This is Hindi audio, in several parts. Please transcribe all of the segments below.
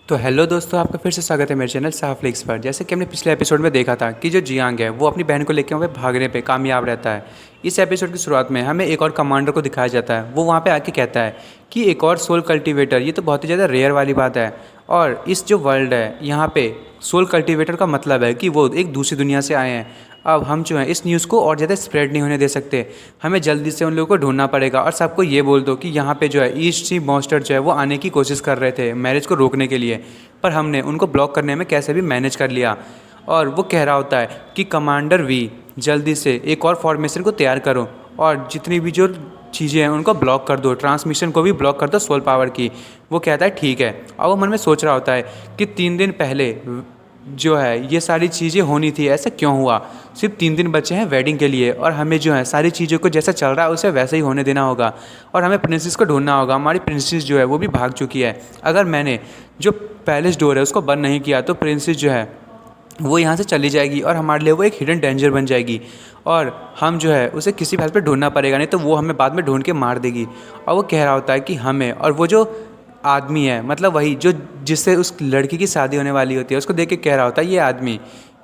तो हेलो दोस्तों, आपका फिर से स्वागत है मेरे चैनल साफ्लिक्स पर। जैसे कि हमने पिछले एपिसोड में देखा था कि जो जियांग है वो अपनी बहन को लेकर वहाँ पे भागने पे कामयाब रहता है। इस एपिसोड की शुरुआत में हमें एक और कमांडर को दिखाया जाता है। वो वहाँ पे आके कहता है कि एक और सोल कल्टीवेटर, ये तो बहुत ही ज़्यादा रेयर वाली बात है। और इस जो वर्ल्ड है यहाँ पे सोल कल्टीवेटर का मतलब है कि वो एक दूसरी दुनिया से आए हैं। अब हम जो है इस न्यूज़ को और ज़्यादा स्प्रेड नहीं होने दे सकते। हमें जल्दी से उन लोगों को ढूंढना पड़ेगा और सबको ये बोल दो कि यहाँ पे जो है ईस्ट सी मॉन्स्टर जो है वो आने की कोशिश कर रहे थे मैरिज को रोकने के लिए, पर हमने उनको ब्लॉक करने में कैसे भी मैनेज कर लिया। और वो कह रहा होता है कि कमांडर वी, जल्दी से एक और फॉर्मेशन को तैयार करो और जितनी भी जो चीज़ें हैं उनको ब्लॉक कर दो, ट्रांसमिशन को भी ब्लॉक कर दो सोल पावर की। वो कहता है ठीक है। और वो मन में सोच रहा होता है कि 3 दिन पहले जो है ये सारी चीज़ें होनी थी, ऐसा क्यों हुआ? सिर्फ 3 दिन बचे हैं वेडिंग के लिए और हमें जो है सारी चीज़ों को जैसा चल रहा है उसे वैसे ही होने देना होगा और हमें प्रिंसेस को ढूंढना होगा। हमारी प्रिंसेस जो है वो भी भाग चुकी है। अगर मैंने जो पैलेस डोर है उसको बंद नहीं किया तो प्रिंसेस जो है वो यहाँ से चली जाएगी और हमारे लिए वो एक हिडन डेंजर बन जाएगी और हम जो है उसे किसी भी हाल पे ढूंढना पड़ेगा, नहीं तो वो हमें बाद में ढूंढ के मार देगी। और वो कह रहा होता है कि हमें, और वो जो आदमी है मतलब वही जो जिससे उस लड़की की शादी होने वाली होती है उसको देख के कह रहा होता है ये आदमी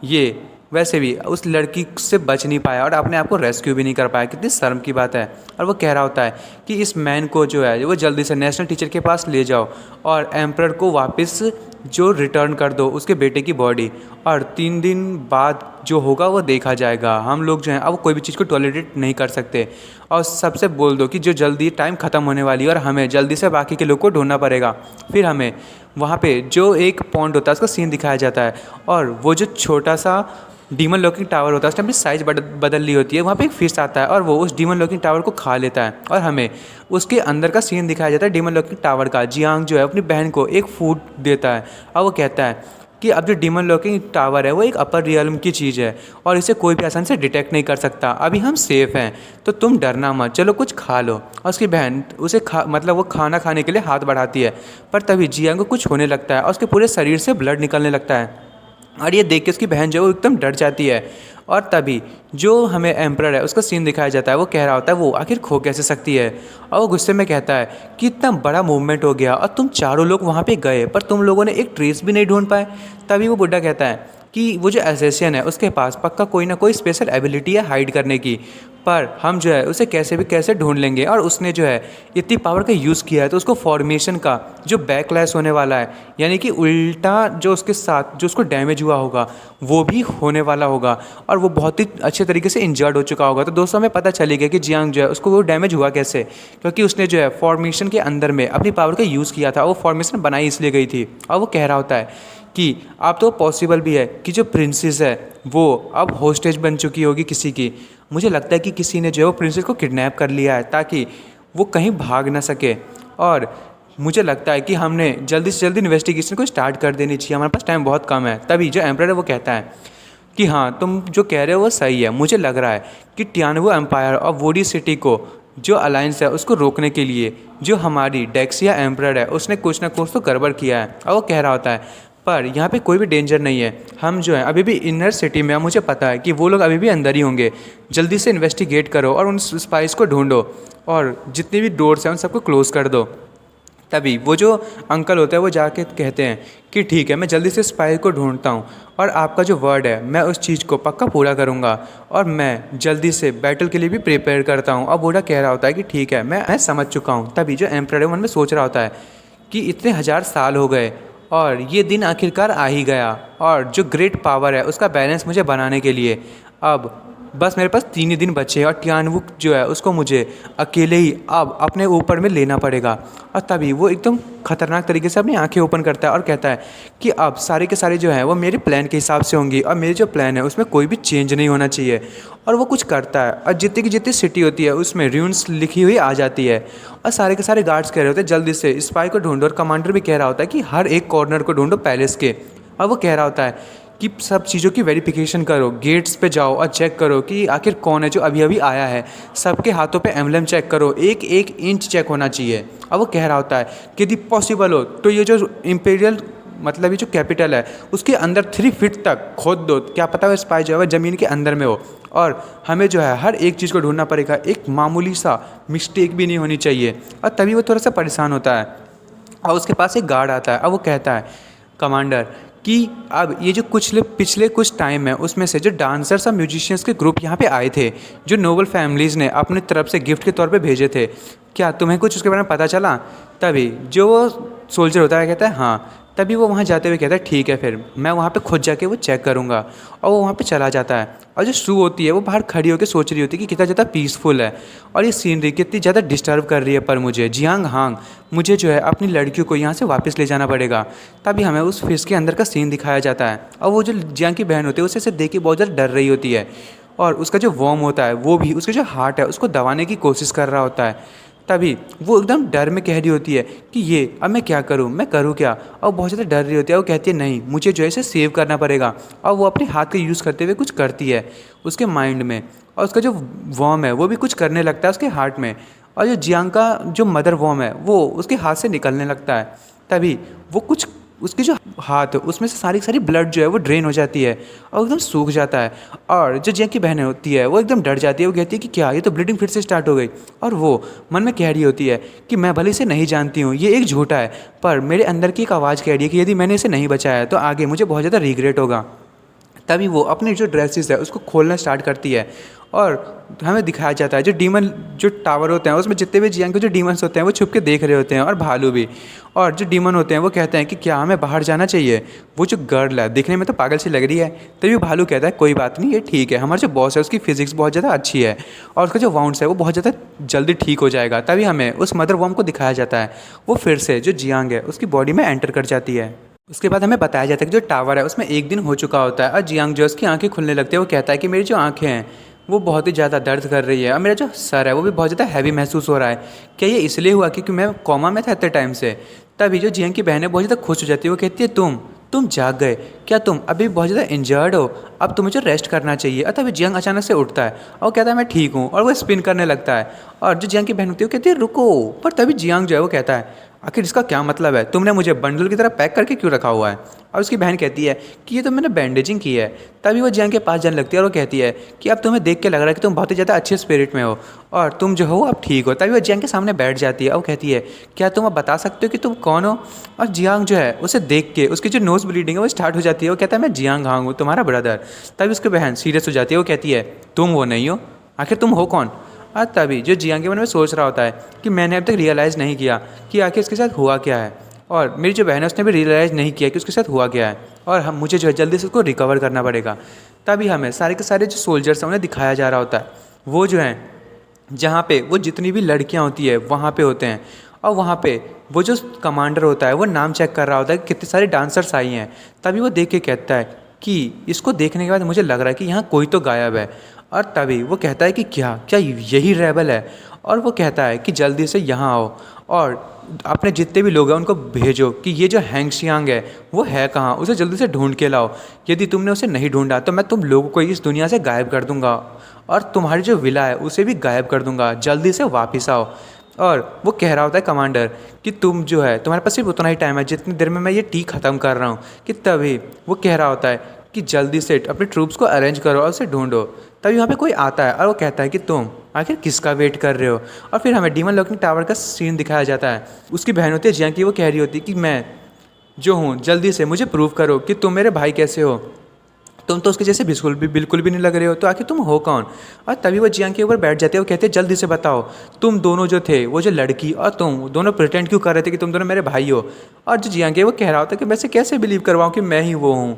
ये वैसे भी उस लड़की से बच नहीं पाया और अपने आप को रेस्क्यू भी नहीं कर पाया। कितनी शर्म की बात है। और वो कह रहा होता है कि इस मैन को जो है वो जल्दी से नेशनल टीचर के पास ले जाओ और एम्परर को वापस जो रिटर्न कर दो उसके बेटे की बॉडी, और 3 दिन बाद जो होगा वो देखा जाएगा। हम लोग जो हैं अब कोई भी चीज़ को टॉलरेट नहीं कर सकते। और सबसे बोल दो कि जो जल्दी टाइम ख़त्म होने वाली है और हमें जल्दी से बाकी के लोग को ढूंढना पड़ेगा। फिर हमें वहाँ पे जो एक पॉइंट होता है उसका सीन दिखाया जाता है और वो जो छोटा सा डीमन लॉकिंग टावर होता है उसने अपनी साइज़ बदल ली होती है। वहाँ पे एक फिश आता है और वो उस डीमन लॉकिंग टावर को खा लेता है और हमें उसके अंदर का सीन दिखाया जाता है डीमन लॉकिंग टावर का। जियांग जो है अपनी बहन को एक फूड देता है और वो कहता है कि अब जो डीमन लॉकिंग टावर है वो एक अपर रियल्म की चीज़ है और इसे कोई भी आसानी से डिटेक्ट नहीं कर सकता। अभी हम सेफ़ हैं तो तुम डरना मत, चलो कुछ खा लो। और उसकी बहन उसे मतलब वो खाना खाने के लिए हाथ बढ़ाती है, पर तभी जियांग को कुछ होने लगता है और उसके पूरे शरीर से ब्लड निकलने लगता है और ये देख के उसकी बहन जो है वो एकदम डर जाती है। और तभी जो हमें एम्परर है उसका सीन दिखाया जाता है। वो कह रहा होता है वो आखिर खो कैसे सकती है, और वो गुस्से में कहता है कि इतना बड़ा मूवमेंट हो गया और तुम चारों लोग वहाँ पे गए पर तुम लोगों ने एक ट्रेस भी नहीं ढूंढ पाए। तभी वो बुड्ढा कहता है कि वो जो एसेसियन है उसके पास पक्का कोई ना कोई स्पेशल एबिलिटी है हाइड करने की, पर हम जो है उसे कैसे भी कैसे ढूंढ लेंगे। और उसने जो है इतनी पावर का यूज़ किया है तो उसको फॉर्मेशन का जो बैकलैश होने वाला है, यानी कि उल्टा जो उसके साथ जो उसको डैमेज हुआ होगा वो भी होने वाला होगा और वो बहुत ही अच्छे तरीके से इंजर्ड हो चुका होगा। तो दोस्तों हमें पता चली गया कि जियांग जो है उसको वो डैमेज हुआ कैसे, क्योंकि उसने जो है फॉर्मेशन के अंदर में अपनी पावर का यूज़ किया था। वो फॉर्मेशन बनाई इसलिए गई थी। और वो कह रहा होता है कि अब तो पॉसिबल भी है कि जो प्रिंसेस है वो अब होस्टेज बन चुकी होगी किसी की। मुझे लगता है कि किसी ने जो है वो प्रिंसेस को किडनैप कर लिया है ताकि वो कहीं भाग ना सके। और मुझे लगता है कि हमने जल्दी से जल्दी इन्वेस्टिगेशन को स्टार्ट कर देनी चाहिए, हमारे पास टाइम बहुत कम है। तभी जो एम्परर है वो कहता है कि हाँ तुम जो कह रहे हो वो सही है। मुझे लग रहा है कि टियानवो एम्पायर और वोडी सिटी को जो अलायंस है उसको रोकने के लिए जो हमारी डेक्सिया एम्परर है उसने कुछ ना कुछ तो गड़बड़ किया है। और वो कह रहा होता है पर यहाँ पे कोई भी डेंजर नहीं है, हम जो है अभी भी इनर सिटी में, मुझे पता है कि वो लोग अभी भी अंदर ही होंगे। जल्दी से इन्वेस्टिगेट करो और उन स्पाइस को ढूंढो और जितनी भी डोर्स हैं उन सबको क्लोज़ कर दो। तभी वो जो अंकल होता है वो जाके कहते हैं कि ठीक है मैं जल्दी से स्पाई को ढूंढता हूँ और आपका जो वर्ड है मैं उस चीज़ को पक्का पूरा करूँगा और मैं जल्दी से बैटल के लिए भी प्रिपेयर करता हूँ। और बूढ़ा कह रहा होता है कि ठीक है मैं समझ चुका हूँ। तभी जो एम्परर है मन में सोच रहा होता है कि इतने 1000 साल हो गए और ये दिन आखिरकार आ ही गया, और जो ग्रेट पावर है उसका बैलेंस मुझे बनाने के लिए अब बस मेरे पास 3 ही दिन बचे हैं और टियानवुक जो है उसको मुझे अकेले ही अब अपने ऊपर में लेना पड़ेगा। और तभी वो एकदम ख़तरनाक तरीके से अपनी आंखें ओपन करता है और कहता है कि अब सारे के सारे जो हैं वो मेरे प्लान के हिसाब से होंगी और मेरे जो प्लान है उसमें कोई भी चेंज नहीं होना चाहिए। और वो कुछ करता है और जितनी की जितनी सिटी होती है उसमें रून्स लिखी हुई आ जाती है और सारे के सारे गार्ड्स कह रहे होते हैं जल्दी से स्पाई को ढूंढो। और कमांडर भी कह रहा होता है कि हर एक कॉर्नर को ढूंढो पैलेस के। और वो कह रहा होता है कि सब चीज़ों की वेरिफिकेशन करो, गेट्स पे जाओ और चेक करो कि आखिर कौन है जो अभी अभी आया है। सबके हाथों पे एम्बलम चेक करो, एक एक इंच चेक होना चाहिए। अब वो कह रहा होता है कि यदि पॉसिबल हो तो ये जो इम्पीरियल मतलब ये जो कैपिटल है उसके अंदर 3 फीट तक खोद दो, क्या पता वो स्पाई जो है ज़मीन के अंदर में हो। और हमें जो है हर एक चीज़ को ढूंढना पड़ेगा, एक मामूली सा मिस्टेक भी नहीं होनी चाहिए। और तभी वो थोड़ा सा परेशान होता है और उसके पास एक गार्ड आता है और वो कहता है कमांडर कि अब ये जो पिछले कुछ टाइम में उसमें से जो डांसर्स और म्यूजिशियंस के ग्रुप यहाँ पे आए थे, जो नोबल फैमिलीज़ ने अपनी तरफ से गिफ्ट के तौर पे भेजे थे, क्या तुम्हें कुछ उसके बारे में पता चला? तभी जो वो सोल्जर होता है कहता है हाँ। तभी वो वहाँ जाते हुए कहता है ठीक है, फिर मैं वहाँ पे खुद जाके वो चेक करूँगा। और वो वहाँ पे चला जाता है और जो शू होती है वो बाहर खड़ी होकर सोच रही होती है कि कितना ज़्यादा पीसफुल है और ये सीनरी कितनी ज़्यादा डिस्टर्ब कर रही है, पर मुझे जियांग हांग, मुझे जो है अपनी लड़कियों को यहाँ से वापस ले जाना पड़ेगा। तभी हमें उस फिश के अंदर का सीन दिखाया जाता है और वो जो जियांग की बहन होती है उसे देख के बहुत ज़्यादा डर रही होती है और उसका जो वॉर्म होता है वो भी उसके जो हार्ट है उसको दबाने की कोशिश कर रहा होता है। तभी वो एकदम डर में कह रही होती है कि ये अब मैं क्या करूँ, मैं करूँ क्या? और बहुत ज़्यादा डर रही होती है। वो कहती है नहीं, मुझे जो है इसे सेव करना पड़ेगा। और वो अपने हाथ का यूज़ करते हुए कुछ करती है उसके माइंड में और उसका जो वॉर्म है वो भी कुछ करने लगता है उसके हार्ट में। और जो जियांग का जो मदर वॉर्म है वो उसके हाथ से निकलने लगता है। तभी वो कुछ उसकी जो हाथ है उसमें से सारी की सारी ब्लड जो है वो ड्रेन हो जाती है और एकदम सूख जाता है। और जो जियांग की बहन होती है वो एकदम डर जाती है। वो कहती है कि क्या, ये तो ब्लीडिंग फिर से स्टार्ट हो गई। और वो मन में कह रही होती है कि मैं भले इसे नहीं जानती हूँ, ये एक झूठा है, पर मेरे अंदर की एक आवाज़ कह रही है कि यदि मैंने इसे नहीं बचाया तो आगे मुझे बहुत ज़्यादा रिग्रेट होगा। तभी वो अपने जो ड्रेसेस है उसको खोलना स्टार्ट करती है और हमें दिखाया जाता है जो डीमन जो टावर होते हैं उसमें जितने भी जियांग के जो डीमंस होते हैं वो छुप के देख रहे होते हैं और भालू भी। और जो डीमन होते हैं वो कहते हैं कि क्या हमें बाहर जाना चाहिए? वो जो गर्ल है दिखने में तो पागल सी लग रही है। तभी भालू कहता है कोई बात नहीं, ये ठीक है, हमारा जो बॉस है उसकी फिजिक्स बहुत ज़्यादा अच्छी है और उसका जो वाउंड्स है वो बहुत ज़्यादा जल्दी ठीक हो जाएगा। तभी हमें उस मदर वॉर्म को दिखाया जाता है, वो फिर से जो जियांग है उसकी बॉडी में एंटर कर जाती है। उसके बाद हमें बताया जाता है कि जो टावर है उसमें एक दिन हो चुका होता है और जियांग जो उसकी आंखें खुलने लगती है। वो कहता है कि मेरी जो आंखें हैं वो बहुत ही ज़्यादा दर्द कर रही है और मेरा जो सर है वो भी बहुत ज़्यादा हैवी महसूस हो रहा है। क्या ये इसलिए हुआ क्योंकि मैं कोमा में था इतने टाइम से? तभी जो जियांग की बहन है बहुत ज़्यादा खुश हो जाती है। वो कहती है तुम जाग गए क्या? तुम अभी बहुत ज़्यादा इंजर्ड हो, अब तुम्हें जो रेस्ट करना चाहिए। और तभी जियांग अचानक से उठता है और कहता है मैं ठीक हूँ और वो स्पिन करने लगता है। और जो जियांग की बहन होती है वो कहती है रुको। पर तभी जियांग जो है वो कहता है आखिर इसका क्या मतलब है, तुमने मुझे बंडल की तरह पैक करके क्यों रखा हुआ है? और उसकी बहन कहती है कि ये तो मैंने बैंडेजिंग की है। तभी वो जियांग के पास जाने लगती है और वो कहती है कि अब तुम्हें देख के लग रहा है कि तुम बहुत ही ज़्यादा अच्छे स्पिरिट में हो और तुम जो हो अब ठीक हो। तभी वो जियांग के सामने बैठ जाती है और कहती है क्या तुम अब बता सकते हो कि तुम कौन हो? और जियांग जो है उसे देख के उसकी जो नोज़ ब्लीडिंग है वो स्टार्ट हो जाती है। वो कहता है मैं जियांग हांग हूँ, तुम्हारा ब्रदर। तभी उसकी बहन सीरियस हो जाती है। वो कहती है तुम वो नहीं हो, आखिर तुम हो कौन? और तभी जो जियांग के मन में सोच रहा होता है कि मैंने अब तक रियलाइज़ नहीं किया कि आखिर इसके साथ हुआ क्या है, और मेरी जो बहन है उसने भी रियलाइज़ नहीं किया कि उसके साथ हुआ क्या है और हम मुझे जो है जल्दी से उसको रिकवर करना पड़ेगा। तभी हमें सारे के सारे जो सोल्जर्स हैं उन्हें दिखाया जा रहा होता है, वो जो हैं जहाँ पे वो जितनी भी लड़कियाँ होती है वहाँ पे होते हैं। और वहाँ पे वो जो कमांडर होता है वो नाम चेक कर रहा होता है कि कितने सारे डांसर्स आई हैं। तभी वो देख के कहता है कि इसको देखने के बाद मुझे लग रहा है कि यहाँ कोई तो गायब है। और तभी वो कहता है कि क्या क्या यही रेबल है? और वो कहता है कि जल्दी से यहाँ आओ और अपने जितने भी लोग हैं उनको भेजो कि ये जो हैंग शियांग है वो है कहाँ, उसे जल्दी से ढूंढ के लाओ। यदि तुमने उसे नहीं ढूंढा तो मैं तुम लोगों को इस दुनिया से गायब कर दूंगा और तुम्हारी जो विला है उसे भी गायब कर दूंगा, जल्दी से वापस आओ। और वो कह रहा होता है कमांडर कि तुम जो है तुम्हारे पास सिर्फ उतना ही टाइम है जितनी देर में मैं ये टी ख़त्म कर रहा हूँ। कि तभी वो कह रहा होता है कि जल्दी से अपने ट्रूप्स को अरेंज करो और उसे ढूंढो। तभी वहाँ पे कोई आता है और वो कहता है कि तुम आखिर किसका वेट कर रहे हो? और फिर हमें डीमन लॉकिंग टावर का सीन दिखाया जाता है। उसकी बहन होती है जियांग की, वो कह रही होती है कि मैं जो हूँ जल्दी से मुझे प्रूव करो कि तुम मेरे भाई कैसे हो, तुम तो उसके जैसे बिल्कुल भी नहीं लग रहे हो, तो आखिर तुम हो कौन? और तभी वो जियांग के ऊपर बैठ जाते हैं। वो कहते हैं जल्दी से बताओ तुम दोनों जो थे, वो जो लड़की और तुम दोनों प्रिटेंड क्यों कर रहे थे कि तुम दोनों मेरे भाई हो? और जो जियांग है वो कह रहा होता है कि वैसे कैसे बिलीव करवाऊँ कि मैं ही वो हूँ।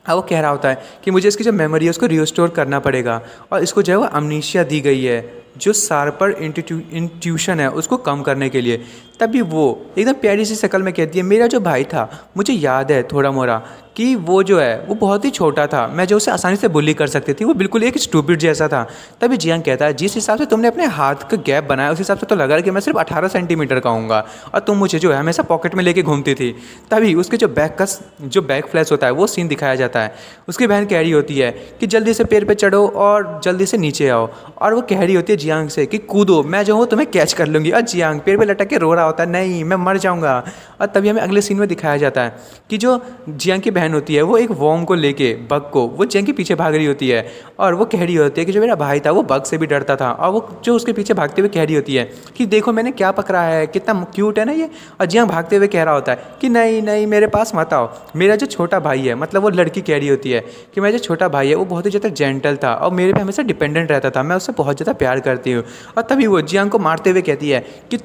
अब वो कह रहा होता है कि मुझे इसकी जो मेमोरी है उसको रिस्टोर करना पड़ेगा और इसको जो है वो अमनीशिया दी गई है जो शार्पर इंट्यूशन है उसको कम करने के लिए। तभी वो एकदम प्यारी सी शक्ल में कहती है मेरा जो भाई था मुझे याद है थोड़ा मोड़ा कि वो जो है वो बहुत ही छोटा था, मैं जो उसे आसानी से बुली कर सकती थी, वो बिल्कुल एक स्टूपिड जैसा था। तभी जियांग कहता है जिस हिसाब से तुमने अपने हाथ का गैप बनाया उस हिसाब से तो लगा कि मैं सिर्फ 18 सेंटीमीटर का हूँगा और तुम मुझे जो है हमेशा पॉकेट में लेके घूमती थी। तभी उसके जो बैक फ्लैश होता है वो सीन दिखाया जाता है। उसकी बहन कह रही होती है कि जल्दी से पैर पे चढ़ो और जल्दी से नीचे आओ। और वो कह रही होती है जियांग से कि कूदो, मैं जो हूँ तुम्हें कैच कर लूँगी। और जियांग पेड़ पे लटक के रो रहा होता है, नहीं मैं मर जाऊँगा। और तभी हमें अगले सीन में दिखाया जाता है कि जो जियांग की बहन होती है वो एक वॉर्म को लेके बग को वो जियांग के पीछे भाग रही होती है। और वो कह रही होती है कि जो मेरा भाई था वो बग से भी डरता था। और वो जो उसके पीछे भागते हुए कह रही होती है कि देखो मैंने क्या पकड़ा है, कितना क्यूट है ना ये। और जियांग भागते हुए कह रहा होता है कि नहीं नहीं मेरे पास मत आओ, मेरा जो छोटा भाई है, मतलब वो लड़की कह रही होती है कि मेरा जो छोटा भाई है वो बहुत ही ज़्यादा जेंटल था और मेरे पे हमेशा डिपेंडेंट रहता था, मैं उससे बहुत ज़्यादा प्यार करती हूँ। और तभी वो जियांग को मारते हुए कहती है कि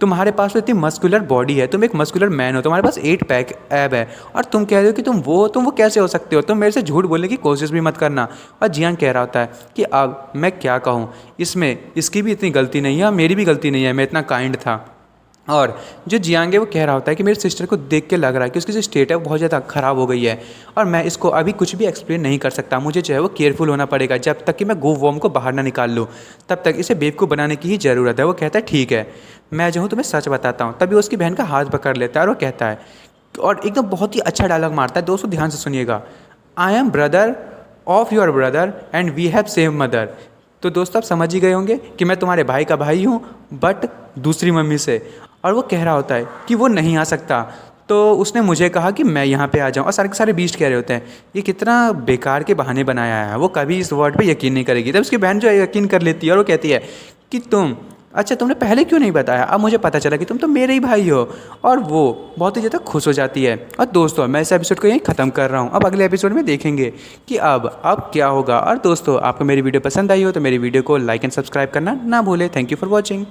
तुम्हारे पास तो इतनी मस्कुलर बॉडी है, तुम एक मस्कुलर मैन हो, तुम्हारे पास 8 पैक ऐब है, और तुम कह रहे हो कि तुम वो कैसे हो सकते हो, तुम मेरे से झूठ बोलने की कोशिश भी मत करना। और जियांग कह रहा होता है कि अब मैं क्या कहूँ, इसमें इसकी भी इतनी गलती नहीं है और मेरी भी गलती नहीं है, मैं इतना काइंड था। और जो जियांग है वो कह रहा होता है कि मेरे सिस्टर को देख के लग रहा है कि उसकी जो स्टेट है वो बहुत ज़्यादा ख़राब हो गई है और मैं इसको अभी कुछ भी एक्सप्लेन नहीं कर सकता, मुझे जो है वो केयरफुल होना पड़ेगा जब तक कि मैं गो वॉर्म को बाहर ना निकाल लूँ, तब तक इसे बेवकूफ़ बनाने की ही ज़रूरत है। वो कहता है ठीक है, मैं जो हूँ तुम्हें सच बताता हूँ। तभी उसकी बहन का हाथ पकड़ लेता है और वो कहता है, और एकदम बहुत ही अच्छा डायलॉग मारता है, दोस्तों ध्यान से सुनिएगा, I am brother of your brother and we have same mother. तो दोस्तों आप समझ ही गए होंगे कि मैं तुम्हारे भाई का भाई हूँ बट दूसरी मम्मी से। और वो कह रहा होता है कि वो नहीं आ सकता, तो उसने मुझे कहा कि मैं यहाँ पे आ जाऊँ। और सारे के सारे बीस्ट कह रहे होते हैं ये कितना बेकार के बहाने बनाया है, वो कभी इस वर्ड पे यकीन नहीं करेगी। तब उसकी बहन जो है यकीन कर लेती है और वो कहती है कि अच्छा तुमने पहले क्यों नहीं बताया, अब मुझे पता चला कि तुम तो मेरे ही भाई हो। और वो बहुत ही ज़्यादा खुश हो जाती है। और दोस्तों मैं इस एपिसोड को यहीं ख़त्म कर रहा हूँ, अब अगले एपिसोड में देखेंगे कि अब क्या होगा। और दोस्तों आपको मेरी वीडियो पसंद आई हो तो मेरी वीडियो को लाइक एंड सब्सक्राइब करना ना भूलें। Thank you for watching.